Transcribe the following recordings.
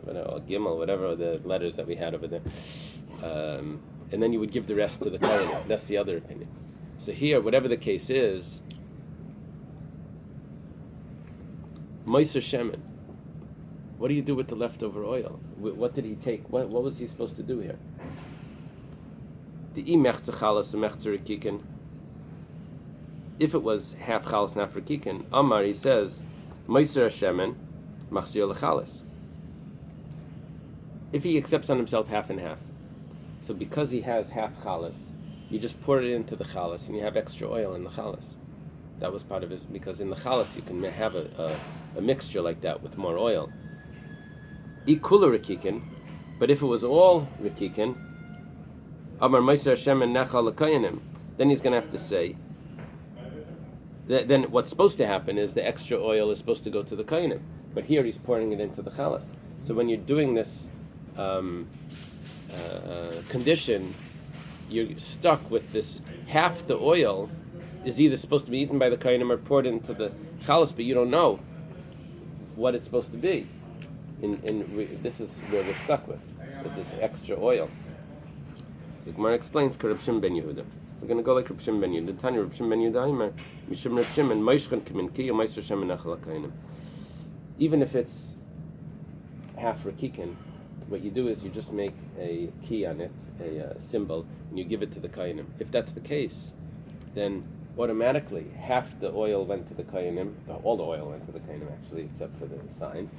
or Gimel, whatever the letters that we had over there. And then you would give the rest to the Kohanim. That's the other opinion. So here, whatever the case is, Meiser Shemen, what do you do with the leftover oil? What did he take? What was he supposed to do here? The mechzer chalas and mechzer rekikin. If it was half chalas and half rekikin, Amar, he says, Meiser Shemen, machzir lechalas. If he accepts on himself half and half, so because he has half chalas, you just pour it into the chalas and you have extra oil in the chalas. That was part of his, because in the chalas you can have a mixture like that with more oil. Ikula rekikin, but if it was all rekikin, Amar Meiser Hashem and Nechal L'Kayanim, then he's going to have to say, then what's supposed to happen is the extra oil is supposed to go to the Kayanim, but here he's pouring it into the chalas. So when you're doing this condition, you're stuck with this. Half the oil is either supposed to be eaten by the Kayanim or poured into the chalas, but you don't know what it's supposed to be. This is where we're stuck with, is this extra oil. So the Gemara explains, Reb Shimon ben Yehuda. We're going to go like Reb Shimon ben Yehuda. Tanya Reb Shimon ben Yehuda, Imer, Mishum Reb Shimon, Meishchen Kimin Ki, Meiser Shem Nechal Kayanim. Even if it's half rekikin, what you do is you just make a key on it, a symbol, and you give it to the Kayanim. If that's the case, then automatically half the oil went to the Kayanim, all the oil went to the Kayanim actually, except for the sign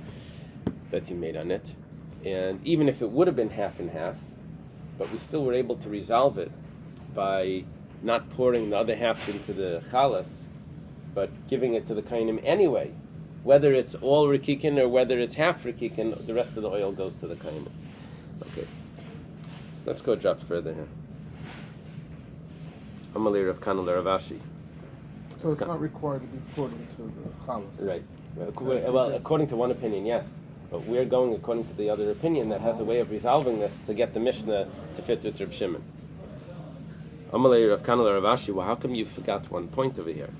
that you made on it. And even if it would have been half and half, but we still were able to resolve it by not pouring the other half into the chalas, but giving it to the Kayanim anyway. Whether it's all rekikin or whether it's half rekikin, the rest of the oil goes to the Kayanim. Okay. Let's go a drop further here. Amalei Rav Kana Rav Ashi. So it's not required to be poured into the chalas. Right. Well, according to one opinion, yes. But we're going according to the other opinion that has a way of resolving this to get the Mishnah to fit with Reb Shimon. Amalei Rav Kana Rav Ashi, well, how come you forgot one point over here?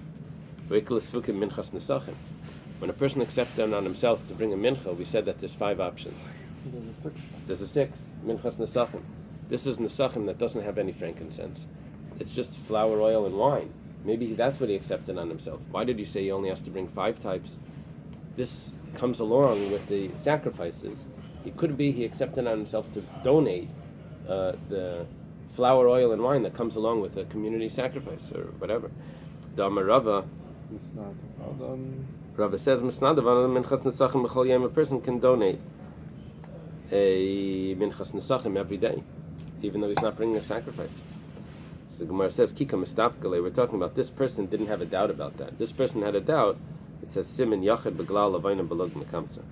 When a person accepts on himself to bring a mincha, we said that there's 5 options. There's a sixth. There's a 6th, minchas nesachim. This is nesachim that doesn't have any frankincense. It's just flour, oil, and wine. Maybe that's what he accepted on himself. Why did you say he only has to bring 5 types? This comes along with the sacrifices. It could be he accepted on himself to donate the flour, oil, and wine that comes along with a community sacrifice or whatever. The Amarava, Rabbi says, a person can donate a minchas nesachim every day, even though he's not bringing a sacrifice. So the Gemara says, Kika mistafkale, we're talking about this person didn't have a doubt about that. This person had a doubt. It says, Simin yachid beglal lavayna belug mekamsa.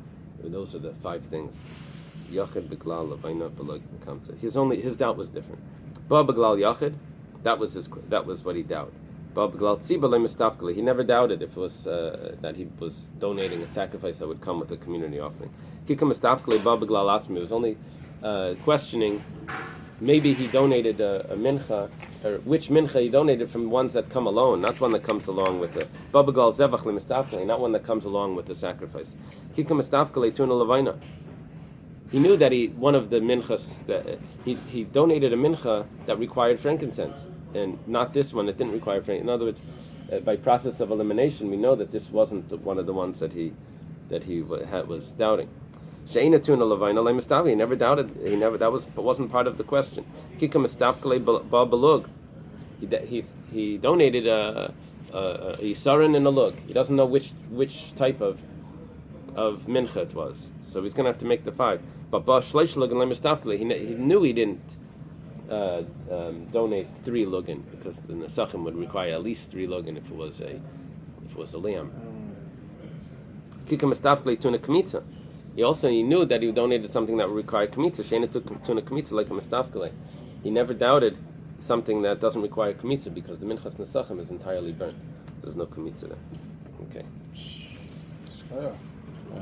Those are the 5 things. Yachid beglal lavayna belug mekamsa. His doubt was different. Ba beglal yachid, that was what he doubted. He never doubted if it was that he was donating a sacrifice that would come with a community offering. He was only questioning, maybe he donated a mincha, or which mincha he donated from ones that come alone, not one that comes along with it. Not one that comes along with the sacrifice. He knew that one of the minchas, that he donated a mincha that required frankincense. And not this one, it didn't require frankincense. In other words, by process of elimination, we know that this wasn't one of the ones that he was doubting. He never doubted. That wasn't part of the question. He donated a yisarin and a lug. He doesn't know which type of mincha it was, so he's going to have to make the 5. But he knew he didn't donate 3 lugin, because the nesachim would require at least 3 lugin if it was a liam. He knew that he donated something that would require kamitza. Shena took tuna kamitza like a mistafkele. He never doubted something that doesn't require kamitza, because the minchas nesachim is entirely burnt. There's no kamitza there. Okay.